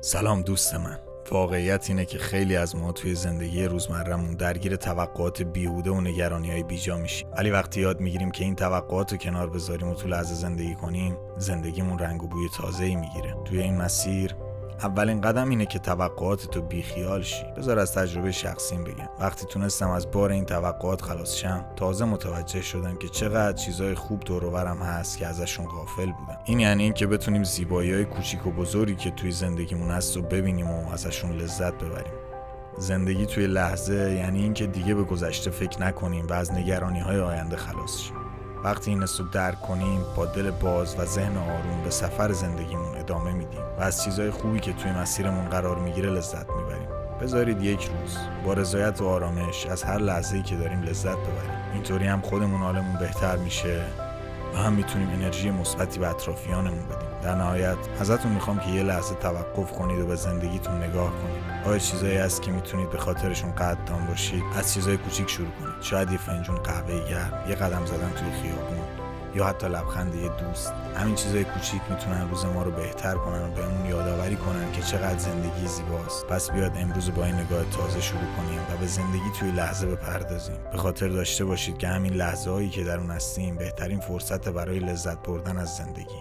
سلام دوست من. واقعیت اینه که خیلی از ما توی زندگی روزمره‌مون درگیر توقعات بیهوده و نگرانی‌های بیجا میشیم. ولی وقتی یاد میگیریم که این توقعات رو کنار بذاریم و تو لحظه زندگی کنیم، زندگیمون رنگ و بوی تازه‌ای میگیره. توی این مسیر اولین قدم اینه که توقعاتتو بیخیال شی. بذار از تجربه شخصیم بگم. وقتی تونستم از بار این توقعات خلاص شم، تازه متوجه شدم که چقدر چیزای خوب دور و برم هست که ازشون غافل بودم. این یعنی این که بتونیم زیبایی‌های کوچیک و بزرگی که توی زندگیمون هست رو ببینیم و ازشون لذت ببریم. زندگی توی لحظه یعنی این که دیگه به گذشته فکر نکنیم و از نگرانی‌های آینده خلاص شیم. وقتی این رو درک کنیم، با دل باز و ذهن آروم به سفر زندگیمون ادامه میدیم و از چیزهای خوبی که توی مسیرمون قرار میگیره لذت میبریم. بذارید یک روز با رضایت و آرامش از هر لحظه‌ای که داریم لذت ببریم. اینطوری هم خودمون حالمون بهتر میشه و هم میتونیم انرژی مثبتی به اطرافیانمون بدیم. در نهایت ازتون میخوام که یه لحظه توقف کنید و به زندگیتون نگاه کنید. آیا چیزایی هست که میتونید به خاطرشون قدردان باشید؟ از چیزای کوچیک شروع کنید. شاید یه فنجون قهوه گرم، یه قدم زدن توی خیابون، یا حتی لبخند یه دوست. همین چیزای کوچیک میتونن روز ما رو بهتر کنن و بهمون یادآوری کنن که چقدر زندگی زیباست. پس بیاد امروز با این نگاه تازه شروع کنیم و به زندگی توی لحظه بپردازیم. به خاطر داشته باشید که همین لحظه‌هایی که در اون هستیم بهترین فرصت برای لذت بردن از زندگی.